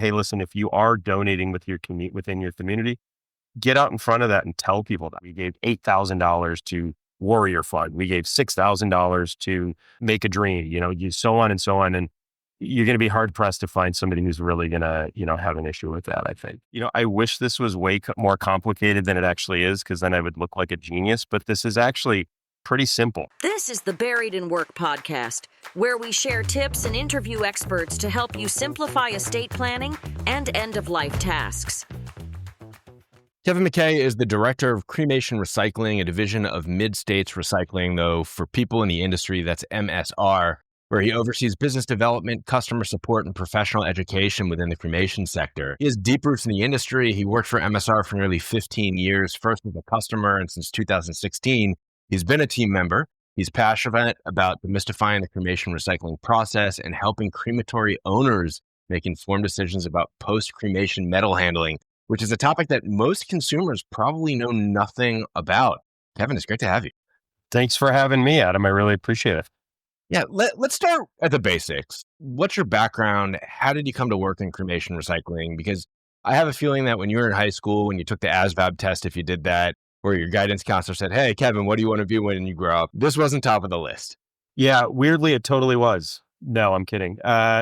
hey, listen, if you are donating within your community, get out in front of that and tell people that we gave $8,000 to Warrior Fund. We gave $6,000 to Make a Dream, so on and so on. And you're going to be hard pressed to find somebody who's really going to, have an issue with that, I think. I wish this was way more complicated than it actually is, because then I would look like a genius, but this is actually pretty simple. This is the Buried in Work podcast, where we share tips and interview experts to help you simplify estate planning and end-of-life tasks. Kevin McKay is the director of Cremation Recycling, a division of Mid-States Recycling, though for people in the industry, that's MSR, where he oversees business development, customer support, and professional education within the cremation sector. He has deep roots in the industry. He worked for MSR for nearly 15 years, first as a customer, and since 2016, he's been a team member. He's passionate about demystifying the cremation recycling process and helping crematory owners make informed decisions about post-cremation metal handling, which is a topic that most consumers probably know nothing about. Kevin, it's great to have you. Thanks for having me, Adam. I really appreciate it. Yeah, let's start at the basics. What's your background? How did you come to work in cremation recycling? Because I have a feeling that when you were in high school, when you took the ASVAB test, if you did that, or your guidance counselor said, hey, Kevin, what do you want to be when you grow up? This wasn't top of the list. Yeah, weirdly, it totally was. No, I'm kidding.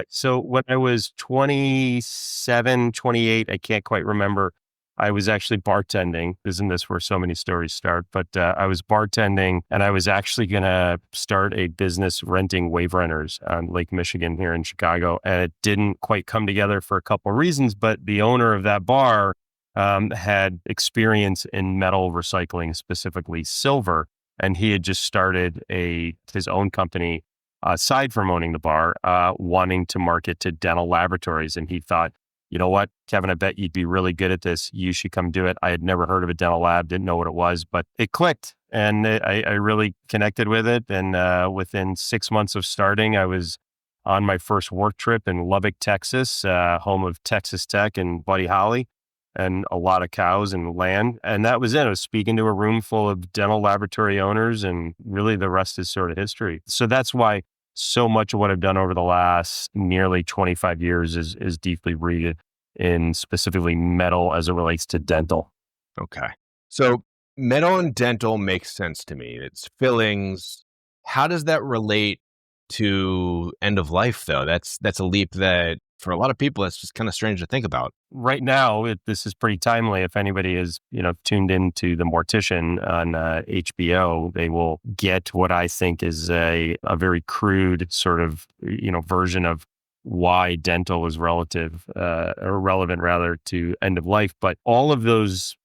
So when I was 27, 28, I can't quite remember, I was actually bartending. Isn't this where so many stories start? But I was bartending, and I was actually going to start a business renting wave runners on Lake Michigan here in Chicago. And it didn't quite come together for a couple of reasons, but the owner of that bar had experience in metal recycling, specifically silver. And he had just started his own company, aside from owning the bar, wanting to market to dental laboratories. And he thought, you know what, Kevin, I bet you'd be really good at this. You should come do it. I had never heard of a dental lab, didn't know what it was, but it clicked, and I really connected with it. And within 6 months of starting, I was on my first work trip in Lubbock, Texas, home of Texas Tech and Buddy Holly, and a lot of cows and land. And that was it. I was speaking to a room full of dental laboratory owners, and really the rest is sort of history. So that's why so much of what I've done over the last nearly 25 years is deeply rooted in specifically metal as it relates to dental. Okay. So metal and dental makes sense to me. It's fillings. How does that relate to end of life, though? That's a leap that for a lot of people, it's just kind of strange to think about. Right now, this is pretty timely. If anybody is, tuned into The Mortician on HBO, they will get what I think is a very crude sort of, version of why dental is relevant rather to end of life. But all of those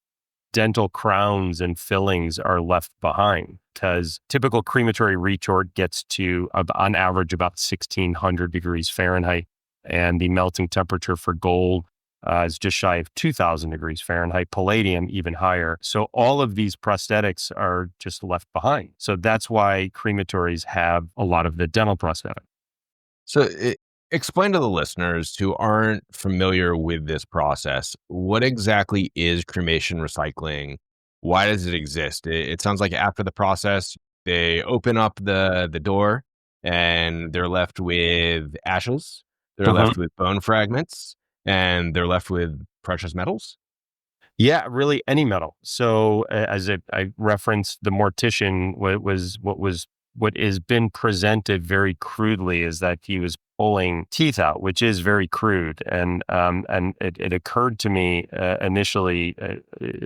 dental crowns and fillings are left behind, because typical crematory retort gets to, on average, about 1,600 degrees Fahrenheit. And the melting temperature for gold is just shy of 2,000 degrees Fahrenheit, palladium even higher. So all of these prosthetics are just left behind. So that's why crematories have a lot of the dental prosthetics. So explain to the listeners who aren't familiar with this process, what exactly is cremation recycling? Why does it exist? It sounds like after the process, they open up the door and they're left with ashes. They're left with bone fragments, and they're left with precious metals. Yeah, really any metal. So as I referenced, the mortician, what has been presented very crudely is that he was pulling teeth out, which is very crude. And it occurred to me initially,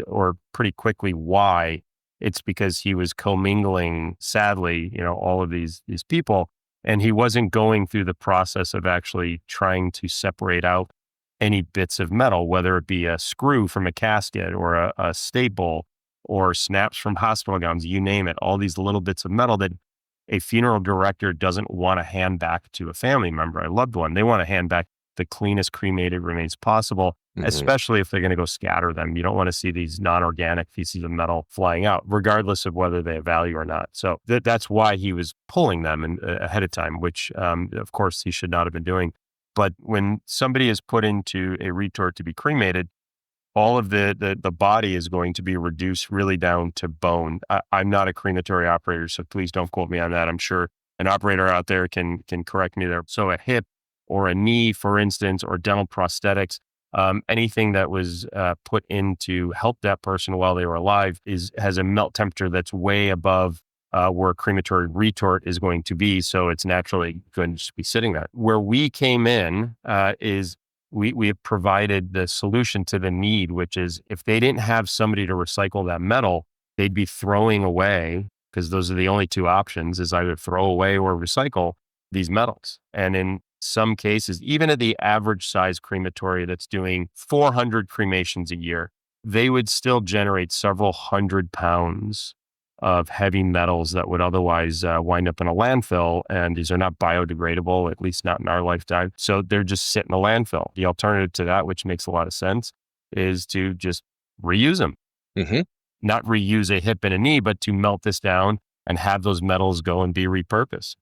or pretty quickly, why. It's because he was commingling, sadly, all of these people. And he wasn't going through the process of actually trying to separate out any bits of metal, whether it be a screw from a casket or a staple or snaps from hospital gowns, you name it, all these little bits of metal that a funeral director doesn't want to hand back to a family member, a loved one. They want to hand back the cleanest cremated remains possible, especially if they're going to go scatter them. You don't want to see these non-organic pieces of metal flying out, regardless of whether they have value or not. So that's why he was pulling them ahead of time, which, of course, he should not have been doing. But when somebody is put into a retort to be cremated, all of the body is going to be reduced really down to bone. I'm not a crematory operator, so please don't quote me on that. I'm sure an operator out there can correct me there. So a hip or a knee, for instance, or dental prosthetics. Anything that was put in to help that person while they were alive has a melt temperature that's way above where a crematory retort is going to be. So it's naturally going to just be sitting there. Where we came in is we have provided the solution to the need, which is if they didn't have somebody to recycle that metal, they'd be throwing away, because those are the only two options, is either throw away or recycle these metals. And in some cases, even at the average size crematory that's doing 400 cremations a year, they would still generate several hundred pounds of heavy metals that would otherwise wind up in a landfill. And these are not biodegradable, at least not in our lifetime. So they're just sitting in a landfill. The alternative to that, which makes a lot of sense, is to just reuse them. Mm-hmm. Not reuse a hip and a knee, but to melt this down and have those metals go and be repurposed.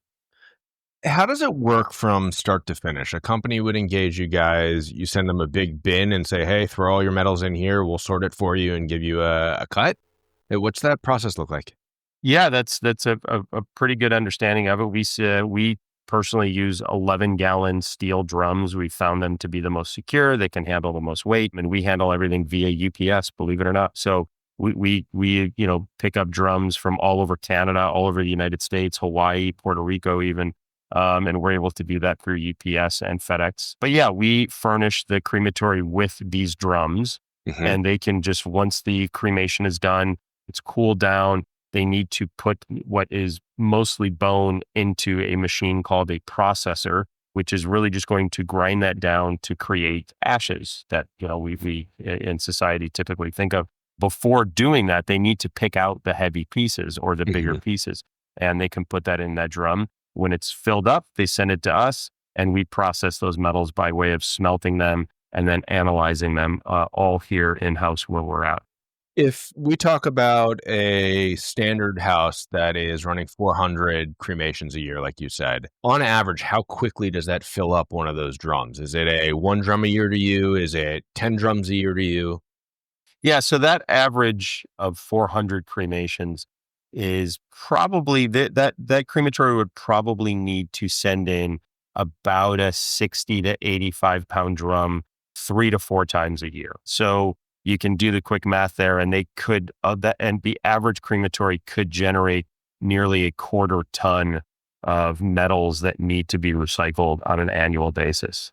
How does it work from start to finish? A company would engage you guys. You send them a big bin and say, hey, throw all your metals in here. We'll sort it for you and give you a cut. What's that process look like? Yeah, that's a pretty good understanding of it. We personally use 11-gallon steel drums. We found them to be the most secure. They can handle the most weight, and we handle everything via UPS, believe it or not. So we pick up drums from all over Canada, all over the United States, Hawaii, Puerto Rico even. And we're able to do that through UPS and FedEx. But yeah, we furnish the crematory with these drums, and they can just, once the cremation is done, it's cooled down, they need to put what is mostly bone into a machine called a processor, which is really just going to grind that down to create ashes that, we in society typically think of. Before doing that, they need to pick out the heavy pieces or the bigger pieces, and they can put that in that drum. When it's filled up, they send it to us, and we process those metals by way of smelting them and then analyzing them all here in-house where we're at. If we talk about a standard house that is running 400 cremations a year, like you said, on average, how quickly does that fill up one of those drums? Is it a 1 drum a year to you? Is it 10 drums a year to you? Yeah, so that average of 400 cremations is probably that crematory would probably need to send in about a 60 to 85 pound drum 3 to 4 times a year. So you can do the quick math there, and they could and the average crematory could generate nearly 1/4 ton of metals that need to be recycled on an annual basis.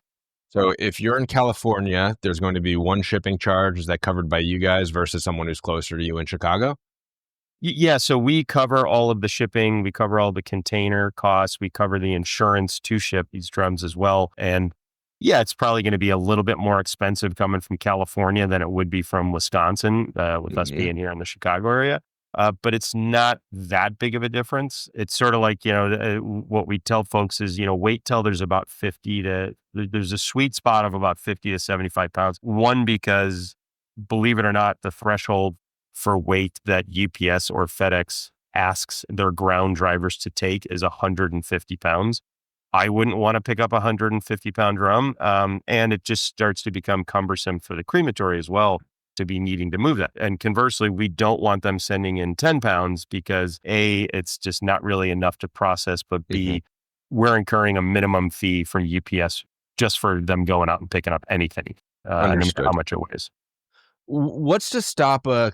So if you're in California, there's going to be one shipping charge. Is that covered by you guys versus someone who's closer to you in Chicago? Yeah, so we cover all of the shipping. We cover all the container costs. We cover the insurance to ship these drums as well. And yeah, it's probably going to be a little bit more expensive coming from California than it would be from Wisconsin, with us being here in the Chicago area. But it's not that big of a difference. It's sort of like, what we tell folks is, wait till there's about there's a sweet spot of about 50 to 75 pounds. One, because believe it or not, the threshold for weight that UPS or FedEx asks their ground drivers to take is 150 pounds. I wouldn't want to pick up a 150-pound drum, and it just starts to become cumbersome for the crematory as well to be needing to move that. And conversely, we don't want them sending in 10 pounds because A, it's just not really enough to process, but B, we're incurring a minimum fee from UPS just for them going out and picking up anything, no matter how much it weighs. What's to stop a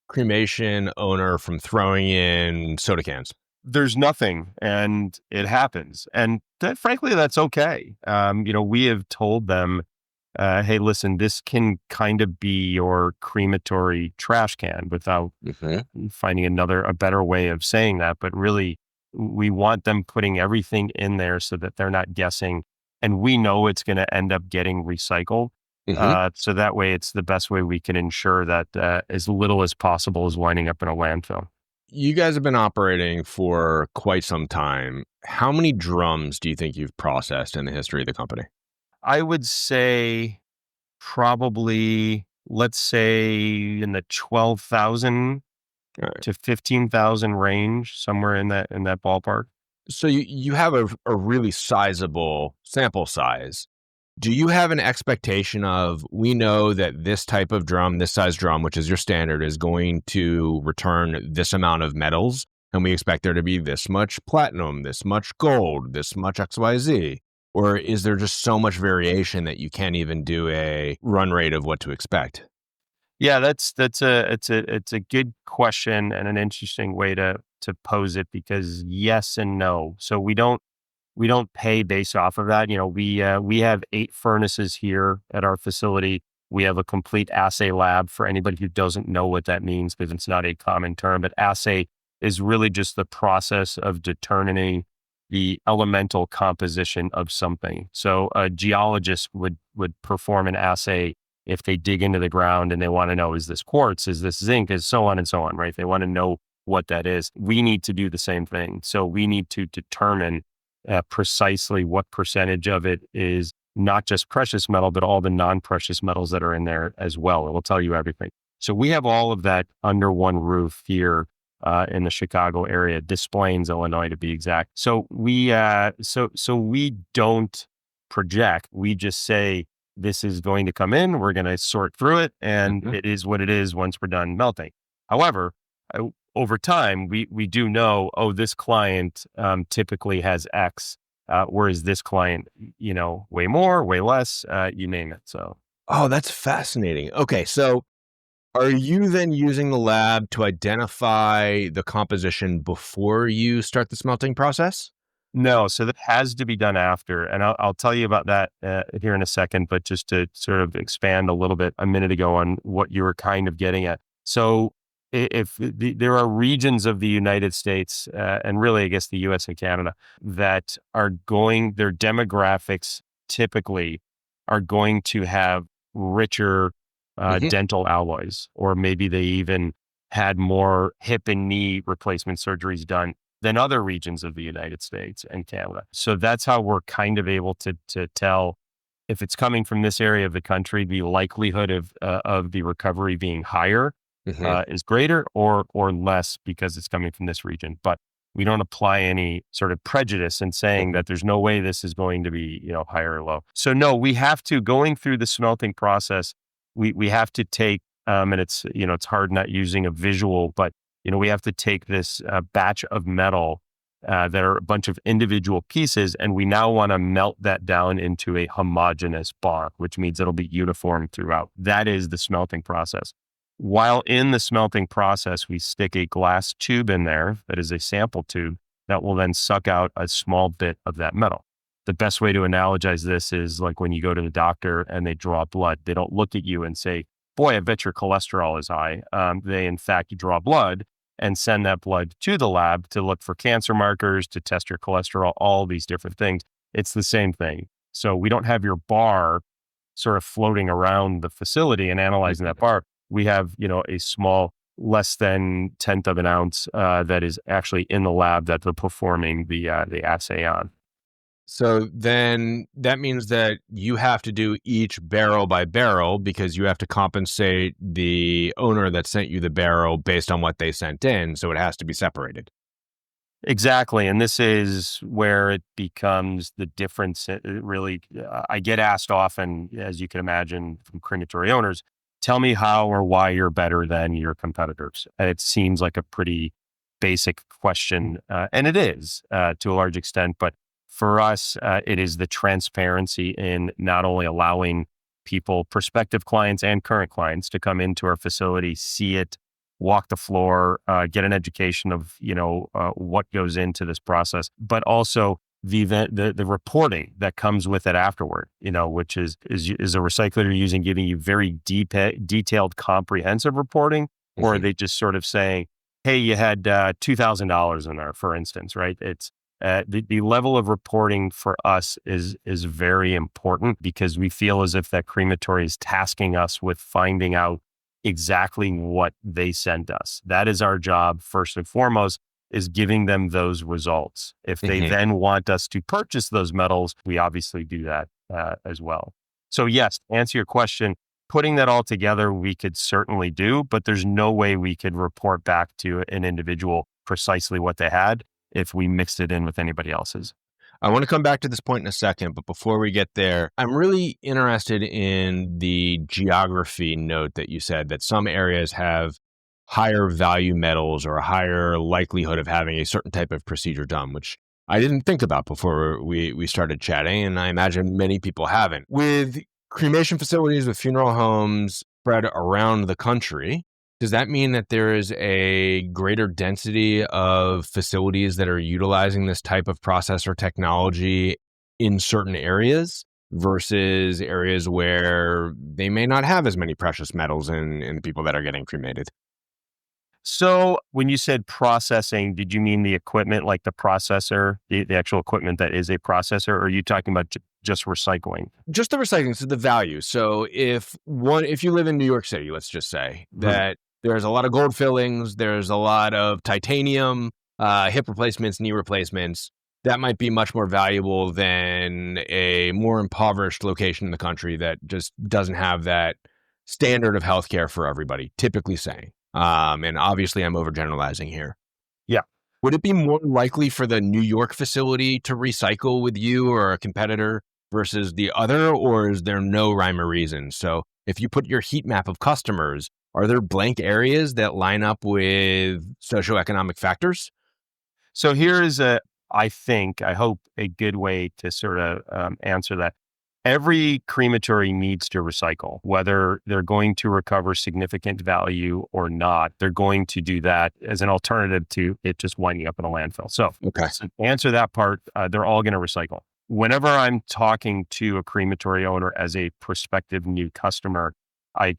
cremation owner from throwing in soda cans? There's nothing, and it happens. And frankly, that's okay. We have told them, hey, listen, this can kind of be your crematory trash can without finding a better way of saying that. But really, we want them putting everything in there so that they're not guessing. And we know it's going to end up getting recycled. So that way, it's the best way we can ensure that as little as possible is winding up in a landfill. You guys have been operating for quite some time. How many drums do you think you've processed in the history of the company? I would say probably, let's say in the 12,000 to 15,000 range, somewhere in that ballpark. So you have a really sizable sample size. Do you have an expectation of, we know that this type of drum, this size drum, which is your standard, is going to return this amount of metals, and we expect there to be this much platinum, this much gold, this much XYZ? Or is there just so much variation that you can't even do a run rate of what to expect? Yeah, it's a good question and an interesting way to pose it, because yes and no. So we don't pay based off of that. We have 8 furnaces here at our facility. We have a complete assay lab for anybody who doesn't know what that means, because it's not a common term. But assay is really just the process of determining the elemental composition of something. So a geologist would perform an assay if they dig into the ground and they want to know, is this quartz, is this zinc, is so on and so on, right? They want to know what that is. We need to do the same thing. So we need to determine precisely what percentage of it is not just precious metal, but all the non-precious metals that are in there as well. It will tell you everything. So we have all of that under one roof here in the Chicago area, Des Plaines, Illinois, to be exact. So we don't project. We just say this is going to come in. We're going to sort through it, and it is what it is once we're done melting. However, over time, we do know, this client typically has X, whereas this client, way more, way less, you name it. So, Oh, that's fascinating. Okay, so are you then using the lab to identify the composition before you start the smelting process? no, so that has to be done after, and I'll tell you about that here in a second. But just to sort of expand a little bit a minute ago on what you were kind of getting at. So there are regions of the United States, and really, I guess, the US and Canada, that their demographics typically are going to have richer dental alloys, or maybe they even had more hip and knee replacement surgeries done than other regions of the United States and Canada. So that's how we're kind of able to tell if it's coming from this area of the country, the likelihood of the recovery being higher is greater, or less because it's coming from this region. But we don't apply any sort of prejudice in saying that there's no way this is going to be, higher or low. So no, we have to, going through the smelting process, we have to take, and it's, it's hard not using a visual, but, we have to take this batch of metal that are a bunch of individual pieces, and we now want to melt that down into a homogeneous bar, which means it'll be uniform throughout. That is the smelting process. While in the smelting process, we stick a glass tube in there that is a sample tube that will then suck out a small bit of that metal. The best way to analogize this is like when you go to the doctor and they draw blood. They don't look at you and say, boy, I bet your cholesterol is high. They, in fact, draw blood and send that blood to the lab to look for cancer markers, to test your cholesterol, all these different things. It's the same thing. So we don't have your bar sort of floating around the facility and analyzing that bar. We have, a small, less than 1/10 of an ounce that is actually in the lab that they're performing the assay on. So then that means that you have to do each barrel by barrel, because you have to compensate the owner that sent you the barrel based on what they sent in. So it has to be separated. Exactly. And this is where it becomes the difference. Really, I get asked often, as you can imagine, from crematory owners, tell me how or why you're better than your competitors. And it seems like a pretty basic question, and it is to a large extent. But for us, it is the transparency in not only allowing people, prospective clients and current clients, to come into our facility, see it, walk the floor, get an education of what goes into this process, but also the reporting that comes with it afterward, which is a recycler using, giving you very detailed, comprehensive reporting, or are they just sort of saying, hey, you had $2,000 in there, for instance, right? It's the level of reporting for us is very important, because we feel as if that crematory is tasking us with finding out exactly what they sent us. That is our job, first and foremost, is giving them those results. If they then want us to purchase those metals, we obviously do that as well. So yes, to answer your question, putting that all together, we could certainly do, but there's no way we could report back to an individual precisely what they had if we mixed it in with anybody else's. I want to come back to this point in a second, but before we get there, I'm really interested in the geography note that you said, that some areas have higher value metals or a higher likelihood of having a certain type of procedure done, which I didn't think about before we started chatting, and I imagine many people haven't. With cremation facilities, with funeral homes spread around the country, does that mean that there is a greater density of facilities that are utilizing this type of process or technology in certain areas versus areas where they may not have as many precious metals in people that are getting cremated? So when you said processing, did you mean the equipment like the processor, the actual equipment that is a processor, or are you talking about just recycling? Just the recycling, so the value. So if you live in New York City, let's just say Mhm. that there's a lot of gold fillings, there's a lot of titanium, hip replacements, knee replacements, that might be much more valuable than a more impoverished location in the country that just doesn't have that standard of healthcare for everybody, typically saying. And obviously I'm overgeneralizing here. Yeah. Would it be more likely for the New York facility to recycle with you or a competitor versus the other, or is there no rhyme or reason? So if you put your heat map of customers, are there blank areas that line up with socioeconomic factors? So I hope, a good way to sort of answer that. Every crematory needs to recycle, whether they're going to recover significant value or not. They're going to do that as an alternative to it just winding up in a landfill. So, Okay. to answer that part, they're all going to recycle. Whenever I'm talking to a crematory owner as a prospective new customer, I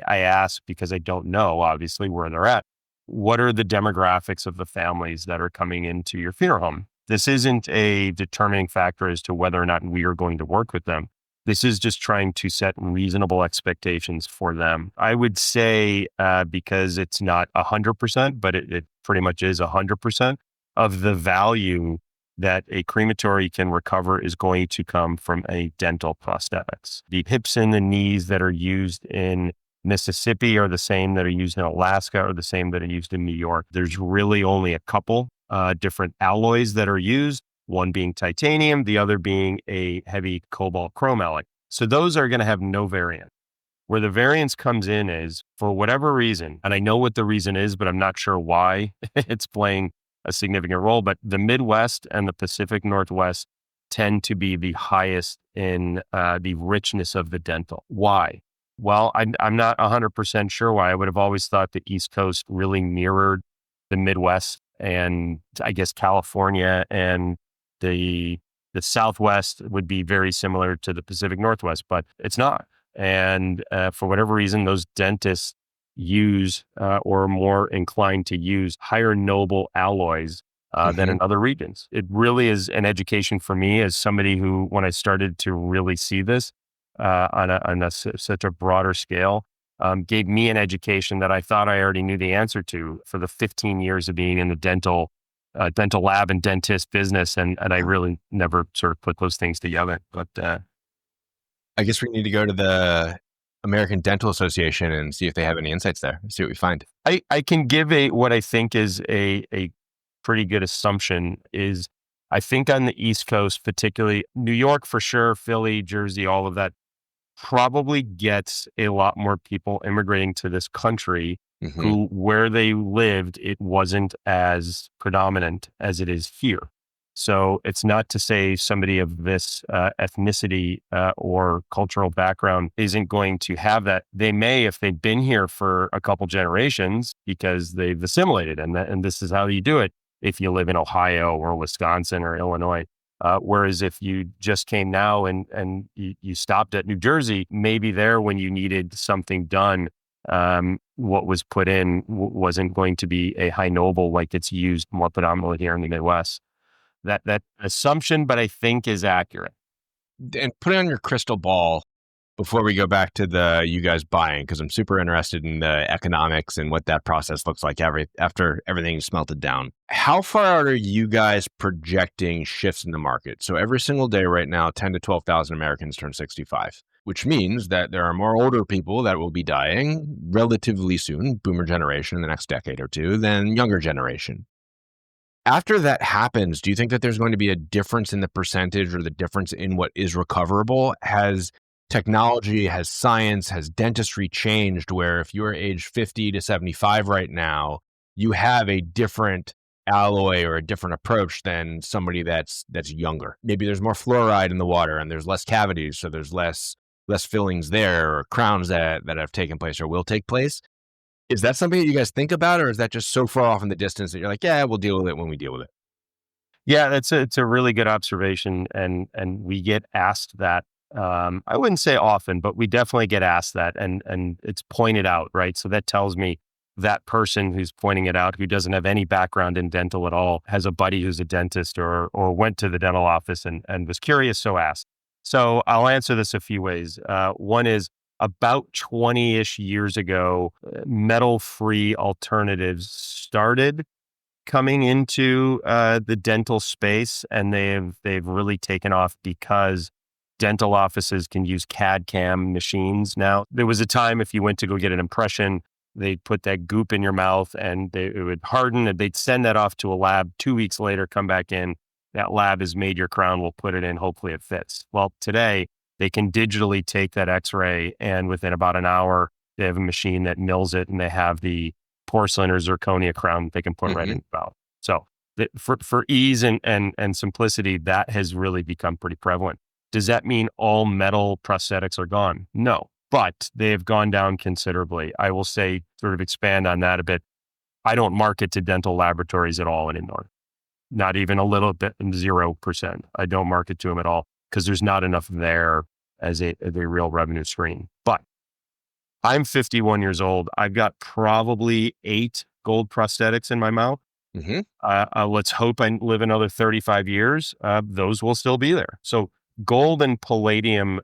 ask, because I don't know obviously where they're at, what are the demographics of the families that are coming into your funeral home? This isn't a determining factor as to whether or not we are going to work with them. This is just trying to set reasonable expectations for them. I would say, because it's not 100%, but it pretty much is 100% of the value that a crematory can recover is going to come from a dental prosthetics. The hips and the knees that are used in Mississippi are the same that are used in Alaska, or the same that are used in New York. There's really only a couple different alloys that are used, one being titanium, the other being a heavy cobalt chrome alloy. So those are going to have no variant. Where the variance comes in is, for whatever reason, and I know what the reason is, but I'm not sure why it's playing a significant role, but the Midwest and the Pacific Northwest tend to be the highest in the richness of the dental. Why? Well, I'm not 100% sure why. I would have always thought the East Coast really mirrored the Midwest, and I guess California and the Southwest would be very similar to the Pacific Northwest, but it's not. And for whatever reason, those dentists use or are more inclined to use higher noble alloys than in other regions. It really is an education for me as somebody who, when I started to really see this on such a broader scale, gave me an education that I thought I already knew the answer to for the 15 years of being in the dental lab and dentist business. And I really never sort of put those things together. But I guess we need to go to the American Dental Association and see if they have any insights there. See what we find. I can give what I think is a pretty good assumption is, I think on the East Coast, particularly New York for sure, Philly, Jersey, all of that probably gets a lot more people immigrating to this country who, where they lived, it wasn't as predominant as it is here. So it's not to say somebody of this ethnicity or cultural background isn't going to have that. They may, if they've been here for a couple generations, because they've assimilated, and this is how you do it if you live in Ohio or Wisconsin or Illinois. Whereas if you just came now and you stopped at New Jersey, maybe there when you needed something done, what was put in wasn't going to be a high noble like it's used more predominantly here in the Midwest. That assumption, but I think is accurate. And put it on your crystal ball before we go back to the you guys buying, because I'm super interested in the economics and what that process looks like after everything's smelted down. How far out are you guys projecting shifts in the market? So every single day right now, 10 to 12,000 Americans turn 65, which means that there are more older people that will be dying relatively soon, boomer generation in the next decade or two, than younger generation. After that happens, do you think that there's going to be a difference in the percentage or the difference in what is recoverable? Has technology, has science, has dentistry changed where if you're age 50 to 75 right now, you have a different alloy or a different approach than somebody that's younger. Maybe there's more fluoride in the water and there's less cavities, so there's less fillings there or crowns that have taken place or will take place. Is that something that you guys think about, or is that just so far off in the distance that you're like, yeah, we'll deal with it when we deal with it? Yeah, it's a really good observation, and we get asked that. I wouldn't say often, but we definitely get asked that, and it's pointed out, right? So that tells me that person who's pointing it out, who doesn't have any background in dental at all, has a buddy who's a dentist or went to the dental office and was curious, so asked. So I'll answer this a few ways. One is about 20-ish years ago, metal-free alternatives started coming into the dental space, and they've really taken off because dental offices can use CAD/CAM machines now. There was a time if you went to go get an impression, they'd put that goop in your mouth and it would harden, and they'd send that off to a lab. 2 weeks later, come back in. That lab has made your crown. We'll put it in. Hopefully it fits. Well, today they can digitally take that X-ray, and within about an hour, they have a machine that mills it, and they have the porcelain or zirconia crown they can put right in the mouth. So for ease and simplicity, that has really become pretty prevalent. Does that mean all metal prosthetics are gone? No, but they have gone down considerably. I will say, sort of expand on that a bit. I don't market to dental laboratories at all anymore. Not even a little bit, 0%. I don't market to them at all because there's not enough there as a real revenue stream. But I'm 51 years old. I've got probably 8 gold prosthetics in my mouth. Let's hope I live another 35 years. Those will still be there. So gold and palladium.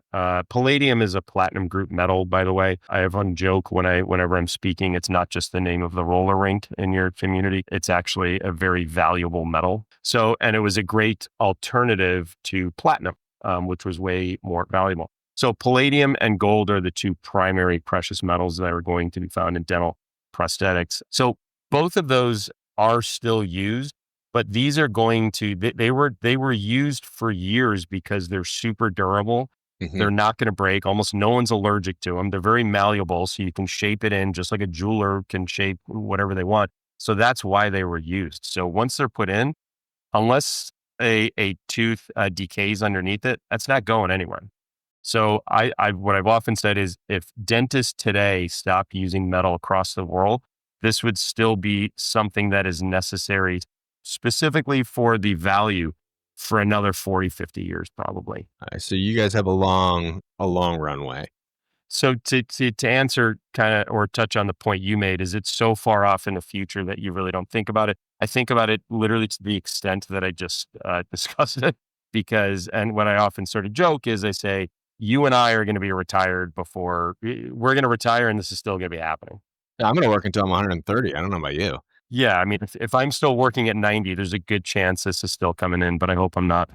Palladium is a platinum group metal, by the way. I have one joke whenever I'm speaking. It's not just the name of the roller rink in your community. It's actually a very valuable metal. So, and it was a great alternative to platinum, which was way more valuable. So palladium and gold are the 2 primary precious metals that are going to be found in dental prosthetics. So both of those are still used, but these are going to, they were used for years because they're super durable. They're not going to break. Almost no one's allergic to them. They're very malleable, so you can shape it in just like a jeweler can shape whatever they want. So that's why they were used. So once they're put in, unless a tooth decays underneath it, that's not going anywhere. So what I've often said is if dentists today stop using metal across the world, this would still be something that is necessary specifically for the value for another 40, 50 years, probably. So you guys have a long runway. So to answer kind of or touch on the point you made, is it's so far off in the future that you really don't think about it. I think about it literally to the extent that I just discussed it because, and what I often sort of joke is I say, you and I are going to be retired before we're going to retire, and this is still going to be happening. Yeah, I'm going to work until I'm 130. I don't know about you. Yeah. I mean, if I'm still working at 90, there's a good chance this is still coming in, but I hope I'm not.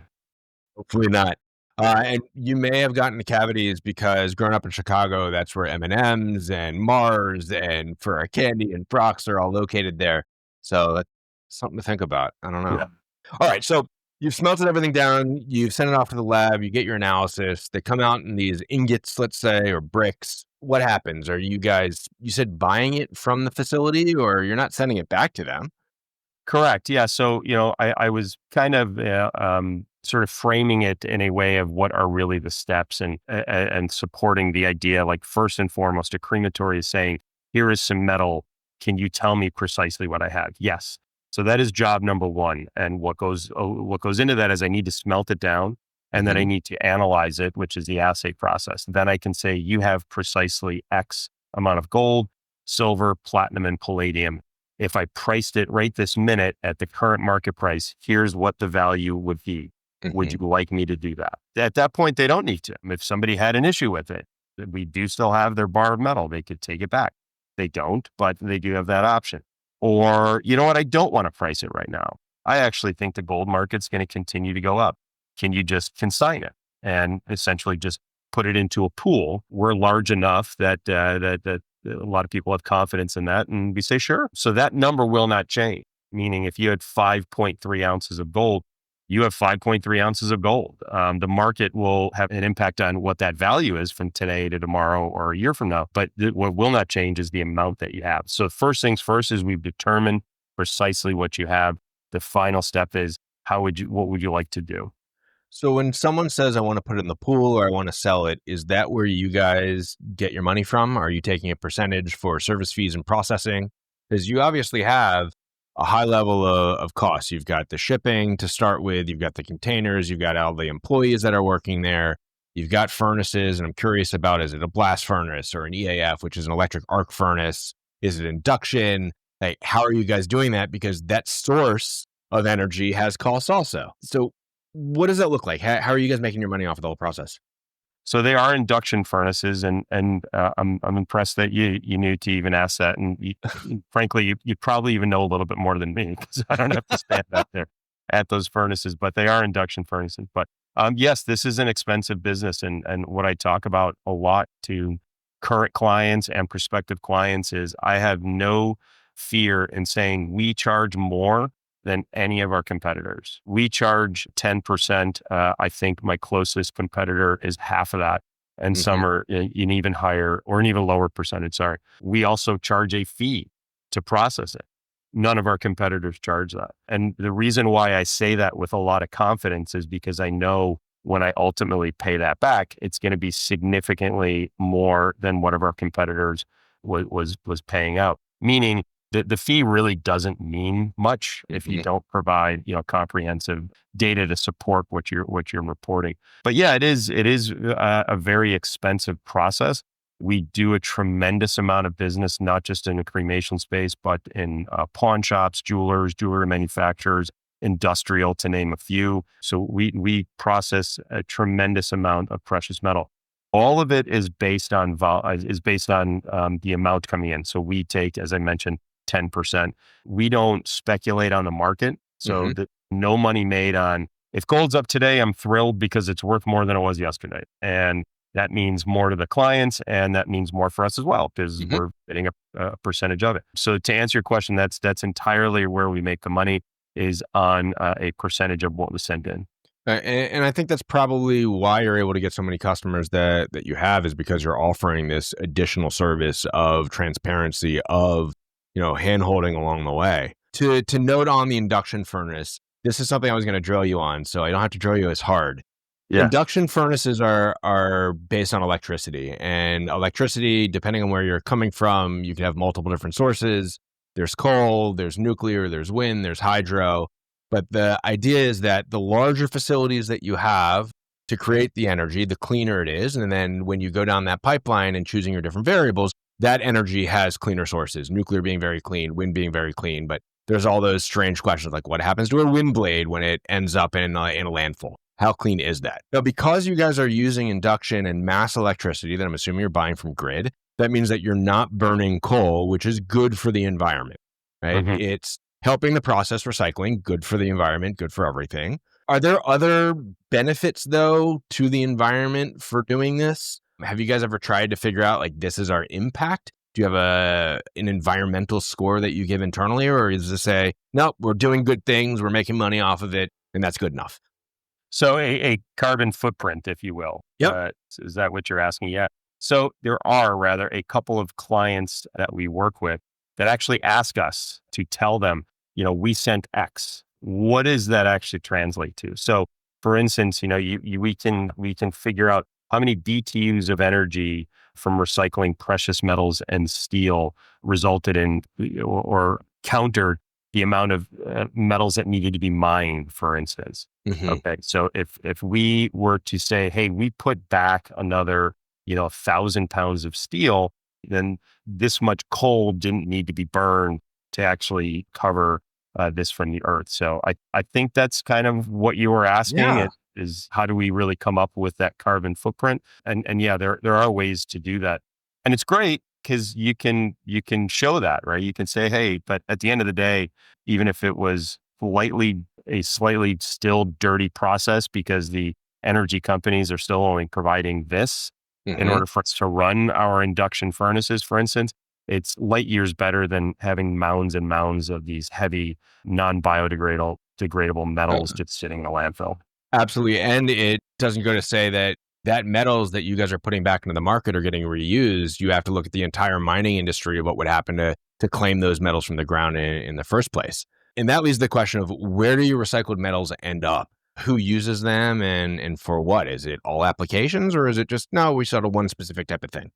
Hopefully not. And you may have gotten the cavities because growing up in Chicago, that's where M&Ms and Mars and Ferrari Candy and Brocs are all located there. So that's something to think about. I don't know. Yeah. All right. So you've smelted everything down. You've sent it off to the lab. You get your analysis. They come out in these ingots, let's say, or bricks. What happens? Are you guys, you said buying it from the facility, or you're not sending it back to them? Correct. Yeah. So, I was kind of sort of framing it in a way of what are really the steps and supporting the idea. Like first and foremost, a crematory is saying, here is some metal. Can you tell me precisely what I have? Yes. So that is job number one. And what goes into that is I need to smelt it down, and then I need to analyze it, which is the assay process. Then I can say you have precisely X amount of gold, silver, platinum, and palladium. If I priced it right this minute at the current market price, here's what the value would be. Would you like me to do that? At that point, they don't need to. If somebody had an issue with it, we do still have their bar of metal. They could take it back. They don't, but they do have that option. Or, you know what? I don't want to price it right now. I actually think the gold market's going to continue to go up. Can you just consign it and essentially just put it into a pool? We're large enough that a lot of people have confidence in that, and we say sure. So that number will not change. Meaning, if you had 5.3 ounces of gold, you have 5.3 ounces of gold. The market will have an impact on what that value is from today to tomorrow or a year from now. But what will not change is the amount that you have. So first things first is we've determined precisely what you have. the final step is what would you like to do? So when someone says, I want to put it in the pool or I want to sell it, is that where you guys get your money from? Are you taking a percentage for service fees and processing? Because you obviously have a high level of costs. You've got the shipping to start with, you've got the containers, you've got all the employees that are working there, you've got furnaces, and I'm curious about, is it a blast furnace or an EAF, which is an electric arc furnace? Is it induction? Like, how are you guys doing that? Because that source of energy has costs also. So what does that look like? How are you guys making your money off of the whole process? So they are induction furnaces, and I'm impressed that you knew to even ask that. And frankly, you probably even know a little bit more than me because I don't have to stand out there at those furnaces. But they are induction furnaces. But yes, this is an expensive business, and what I talk about a lot to current clients and prospective clients is I have no fear in saying we charge more than any of our competitors. We charge 10%. I think my closest competitor is half of that. And some are an even higher or an even lower percentage. Sorry. We also charge a fee to process it. None of our competitors charge that. And the reason why I say that with a lot of confidence is because I know when I ultimately pay that back, it's going to be significantly more than one of our competitors was paying out. Meaning, the fee really doesn't mean much if you don't provide, comprehensive data to support what you're reporting. But yeah, it is a very expensive process. We do a tremendous amount of business, not just in the cremation space, but in pawn shops, jewelry manufacturers, industrial, to name a few. So we process a tremendous amount of precious metal. All of it is based on the amount coming in. So we take, as I mentioned, 10%. We don't speculate on the market. So no money made on, if gold's up today, I'm thrilled because it's worth more than it was yesterday. And that means more to the clients, and that means more for us as well, because we're getting a percentage of it. So to answer your question, that's entirely where we make the money, is on a percentage of what was sent in. And I think that's probably why you're able to get so many customers that you have, is because you're offering this additional service of transparency, of hand-holding along the way. To note on the induction furnace, this is something I was going to drill you on, so I don't have to drill you as hard. Yeah. Induction furnaces are based on electricity, and electricity, depending on where you're coming from, you can have multiple different sources. There's coal, there's nuclear, there's wind, there's hydro. But the idea is that the larger facilities that you have to create the energy, the cleaner it is. And then when you go down that pipeline and choosing your different variables, that energy has cleaner sources, nuclear being very clean, wind being very clean. But there's all those strange questions like, what happens to a wind blade when it ends up in a landfill? How clean is that? Now, because you guys are using induction and mass electricity that I'm assuming you're buying from grid, that means that you're not burning coal, which is good for the environment, right? It's helping the process recycling, good for the environment, good for everything. Are there other benefits, though, to the environment for doing this? Have you guys ever tried to figure out, like, this is our impact? Do you have an environmental score that you give internally? Or is this nope, we're doing good things, we're making money off of it, and that's good enough? So a carbon footprint, if you will. Yep. Is that what you're asking? Yeah. So there are rather a couple of clients that we work with that actually ask us to tell them, we sent X. What does that actually translate to? So for instance, we can figure out how many BTUs of energy from recycling precious metals and steel resulted in or countered the amount of metals that needed to be mined, for instance. Okay. So if we were to say, hey, we put back another, 1,000 pounds of steel, then this much coal didn't need to be burned to actually cover this from the earth. So I think that's kind of what you were asking. Yeah. Is how do we really come up with that carbon footprint? And yeah, there are ways to do that. And it's great because you can show that, right? You can say, hey, but at the end of the day, even if it was a slightly still dirty process because the energy companies are still only providing this in order for us to run our induction furnaces, for instance, it's light years better than having mounds and mounds of these heavy, non-biodegradable metals just sitting in a landfill. Absolutely. And it doesn't go to say that metals that you guys are putting back into the market are getting reused. You have to look at the entire mining industry of what would happen to claim those metals from the ground in the first place. And that leaves the question of, where do your recycled metals end up? Who uses them, and for what? Is it all applications, or is it just, no, we sell to one specific type of thing?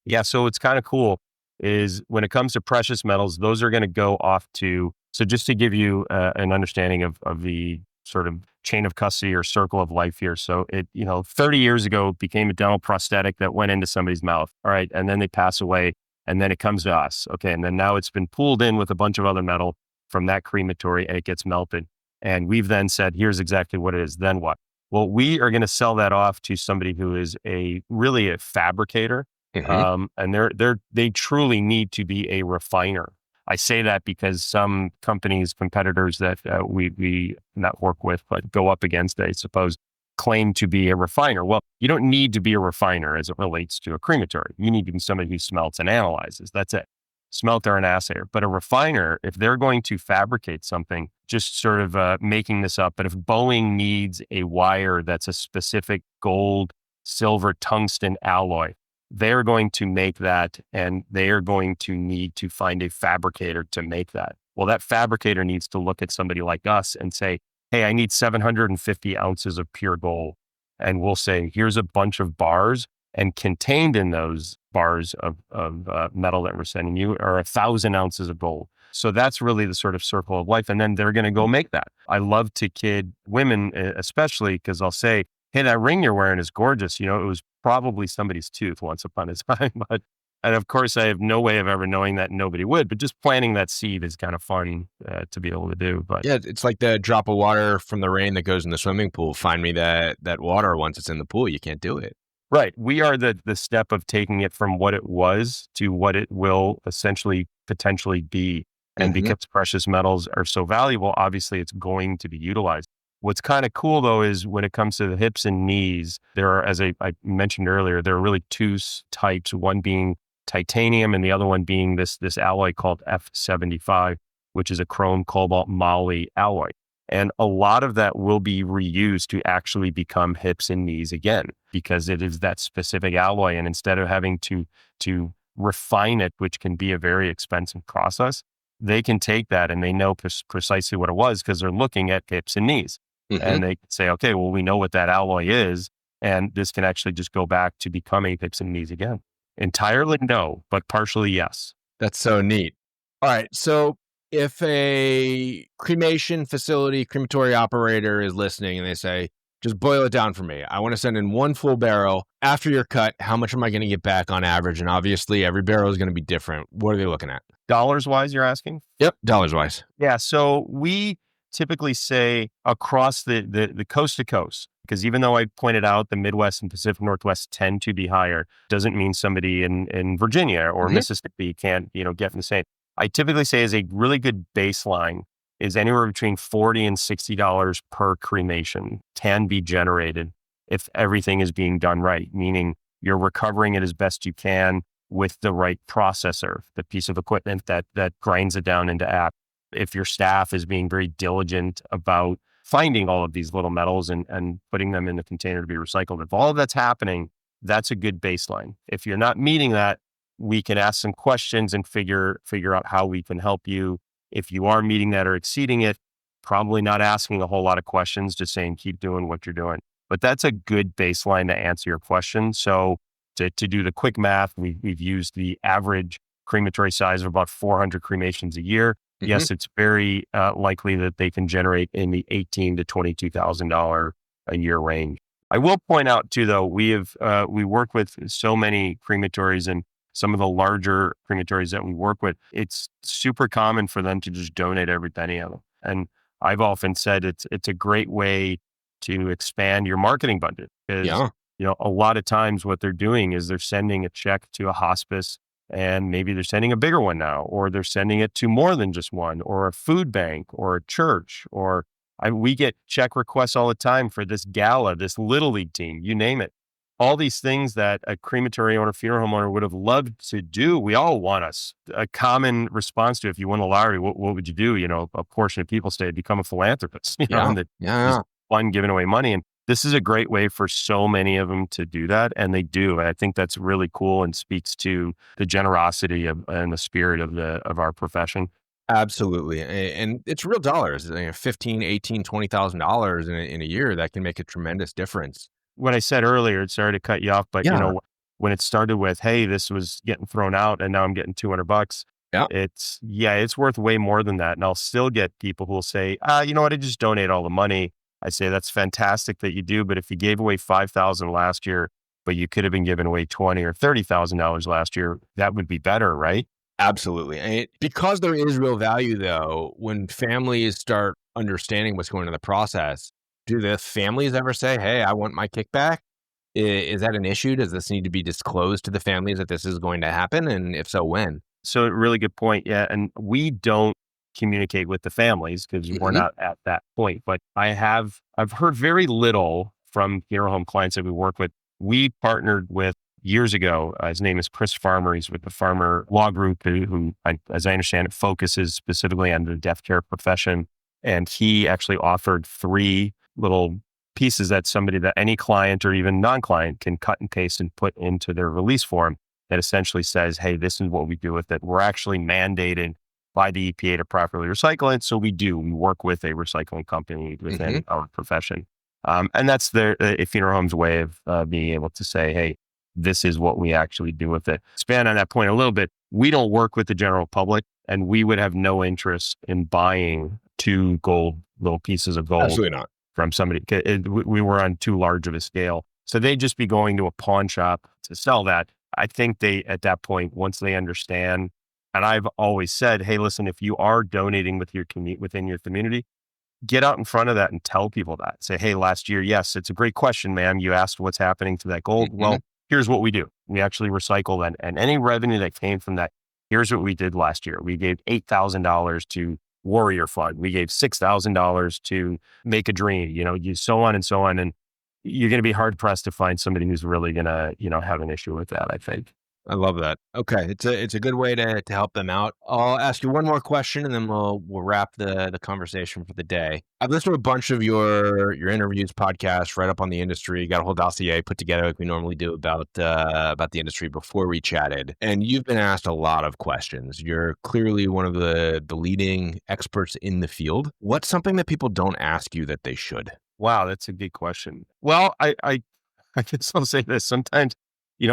Yeah, so it's kind of cool is when it comes to precious metals, those are going to go off to, so just to give you an understanding of the sort of chain of custody or circle of life here. So 30 years ago, it became a dental prosthetic that went into somebody's mouth. All right. And then they pass away, and then it comes to us. Okay. And then now it's been pooled in with a bunch of other metal from that crematory, and it gets melted. And we've then said, here's exactly what it is. Then what? Well, we are going to sell that off to somebody who is really a fabricator. And they truly need to be a refiner. I say that because some competitors that we not work with, but go up against, I suppose, claim to be a refiner. Well, you don't need to be a refiner as it relates to a crematory. You need to be somebody who smelts and analyzes. That's it. Smelter and assayer. But a refiner, if they're going to fabricate something, just sort of making this up, but if Boeing needs a wire that's a specific gold, silver, tungsten alloy, they're going to make that, and they are going to need to find a fabricator to make that. Well, that fabricator needs to look at somebody like us and say, hey, I need 750 ounces of pure gold. And we'll say, here's a bunch of bars, and contained in those bars of metal that we're sending you are 1,000 ounces of gold. So that's really the sort of circle of life. And then they're going to go make that. I love to kid women, especially because I'll say, hey, that ring you're wearing is gorgeous. It was probably somebody's tooth once upon a time. And of course, I have no way of ever knowing that, nobody would, but just planting that seed is kind of fun to be able to do. But yeah, it's like the drop of water from the rain that goes in the swimming pool. Find me that water once it's in the pool. You can't do it. Right. We are the step of taking it from what it was to what it will essentially potentially be. And because precious metals are so valuable, obviously it's going to be utilized. What's kind of cool, though, is when it comes to the hips and knees, there are, as I mentioned earlier, there are really two types, one being titanium and the other one being this alloy called F75, which is a chrome cobalt moly alloy. And a lot of that will be reused to actually become hips and knees again, because it is that specific alloy. And instead of having to refine it, which can be a very expensive process, they can take that and they know precisely what it was because they're looking at hips and knees. And they can say, okay, well, we know what that alloy is, and this can actually just go back to becoming hips and knees again. Entirely no, but partially yes. That's so neat. All right. So if a cremation facility, crematory operator is listening and they say, just boil it down for me. I want to send in one full barrel. After your cut, how much am I going to get back on average? And obviously every barrel is going to be different. What are they looking at? Dollars wise, you're asking? Yep. Dollars wise. Yeah. So we typically say across the coast to coast, because even though I pointed out the Midwest and Pacific Northwest tend to be higher, doesn't mean somebody in Virginia or Mississippi can't, get from the same. I typically say as a really good baseline is anywhere between $40 and $60 per cremation can be generated if everything is being done right, meaning you're recovering it as best you can with the right processor, the piece of equipment that grinds it down into ash. If your staff is being very diligent about finding all of these little metals and putting them in the container to be recycled, if all of that's happening, that's a good baseline. If you're not meeting that, we can ask some questions and figure out how we can help you. If you are meeting that or exceeding it, probably not asking a whole lot of questions, just saying, keep doing what you're doing. But that's a good baseline to answer your question. So to do the quick math, we've used the average crematory size of about 400 cremations a year. Yes, it's very likely that they can generate in the $18,000 to $22,000 a year range. I will point out too, though, we work with so many crematories, and some of the larger crematories that we work with, it's super common for them to just donate every penny of them. And I've often said it's a great way to expand your marketing budget because a lot of times what they're doing is they're sending a check to a hospice. And maybe they're sending a bigger one now, or they're sending it to more than just one, or a food bank, or a church, we get check requests all the time for this gala, this Little League team, you name it. All these things that a crematory owner, funeral home owner would have loved to do, we all want a common response to, if you won a lottery, what would you do? A portion of people say, become a philanthropist, and fun giving away money. And this is a great way for so many of them to do that, and they do. And I think that's really cool and speaks to the generosity and the spirit of our profession. Absolutely. And it's real dollars, 15, 18, $20,000 in a year that can make a tremendous difference. What I said earlier, sorry to cut you off, but Yeah. when it started with, hey, this was getting thrown out and now I'm getting $200, Yeah. it's worth way more than that. And I'll still get people who will say, you know what, I just donate all the money. I say, that's fantastic that you do, but if you gave away 5,000 last year, but you could have been giving away 20 or $30,000 last year, that would be better, right? Absolutely. And because there is real value, though, when families start understanding what's going on in the process, do the families ever say, hey, I want my kickback? Is that an issue? Does this need to be disclosed to the families that this is going to happen? And if so, when? So really good point. Yeah. And we don't communicate with the families because we're Hmm. not at that point. But I've heard very little from funeral home clients that we work with. We partnered with years ago. His name is Chris Farmer. He's with the Farmer Law Group, as I understand it, focuses specifically on the death care profession. And he actually offered three little pieces that any client or even non-client can cut and paste and put into their release form that essentially says, hey, this is what we do with it. We're actually mandated by the EPA to properly recycle it. So we work with a recycling company within our profession. And that's a funeral home's way of being able to say, hey, this is what we actually do with it. Expand on that point a little bit. We don't work with the general public, and we would have no interest in buying two little pieces of gold Absolutely not. from somebody. We were on too large of a scale. So they'd just be going to a pawn shop to sell that. I think at that point, once they understand, and I've always said, hey, listen, if you are donating within your community, get out in front of that and tell people that. Say, hey, last year, yes, it's a great question, ma'am. You asked what's happening to that gold. Well, here's what we do. We actually recycle that. And any revenue that came from that, here's what we did last year. We gave $8,000 to Warrior Fund. We gave $6,000 to Make a Dream, so on and so on. And you're going to be hard pressed to find somebody who's really going to, have an issue with that, I think. I love that. Okay. It's a good way to help them out. I'll ask you one more question and then we'll wrap the conversation for the day. I've listened to a bunch of your interviews, podcasts, right up on the industry, got a whole dossier put together like we normally do about the industry before we chatted. And you've been asked a lot of questions. You're clearly one of the leading experts in the field. What's something that people don't ask you that they should? Wow, that's a good question. Well, I guess I'll say this. Sometimes,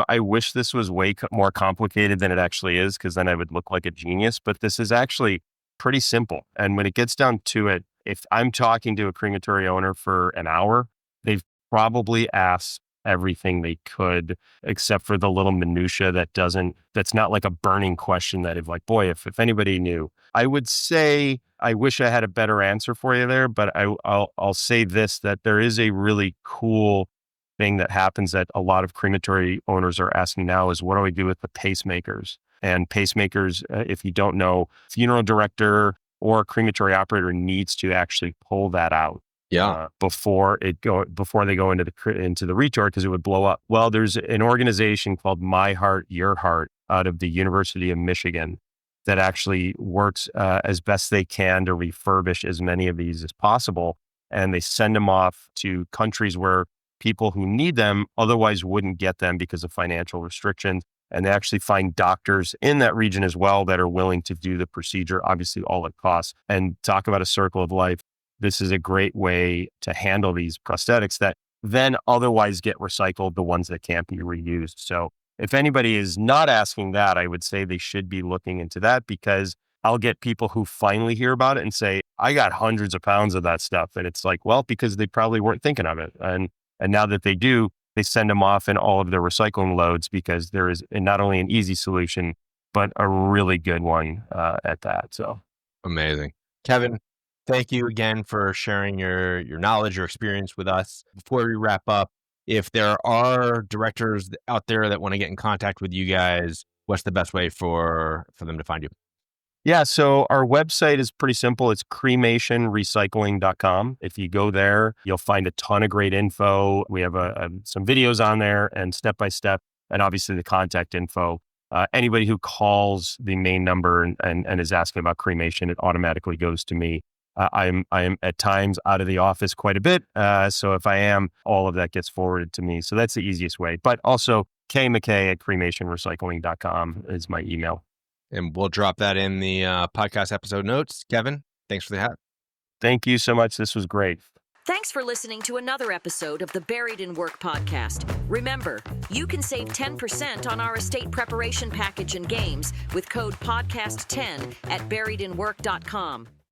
I wish this was way more complicated than it actually is, because then I would look like a genius. But this is actually pretty simple. And when it gets down to it, if I'm talking to a crematory owner for an hour, they've probably asked everything they could, except for the little minutia that's not like a burning question that if like, boy, if anybody knew. I would say I wish I had a better answer for you there, but I'll say this, that there is a really cool thing that happens that a lot of crematory owners are asking now is, what do I do with the pacemakers? And pacemakers, if you don't know, funeral director or crematory operator needs to actually pull that out. Yeah. Before they go into the retort, because it would blow up. Well, there's an organization called My Heart, Your Heart out of the University of Michigan that actually works as best they can to refurbish as many of these as possible. And they send them off to countries where people who need them otherwise wouldn't get them because of financial restrictions. And they actually find doctors in that region as well that are willing to do the procedure, obviously all at cost. And talk about a circle of life. This is a great way to handle these prosthetics that then otherwise get recycled, the ones that can't be reused. So if anybody is not asking that, I would say they should be looking into that, because I'll get people who finally hear about it and say, I got hundreds of pounds of that stuff. And it's like, well, because they probably weren't thinking of it. And now that they do, they send them off in all of their recycling loads, because there is not only an easy solution, but a really good one at that. So Amazing. Kevin, thank you again for sharing your knowledge, your experience with us. Before we wrap up, if there are directors out there that want to get in contact with you guys, what's the best way for them to find you? yeah, so our website is pretty simple. It's cremationrecycling.com. If you go there, you'll find a ton of great info. We have some videos on there and step-by-step, and obviously the contact info. Anybody who calls the main number and is asking about cremation, it automatically goes to me. I am at times out of the office quite a bit. So if I am, all of that gets forwarded to me. So that's the easiest way. But also, KMcKay at cremationrecycling.com is my email. And we'll drop that in the podcast episode notes. Kevin, thanks for the hat. Thank you so much. This was great. Thanks for listening to another episode of the Buried in Work podcast. Remember, you can save 10% on our estate preparation package and games with code podcast10 at buriedinwork.com.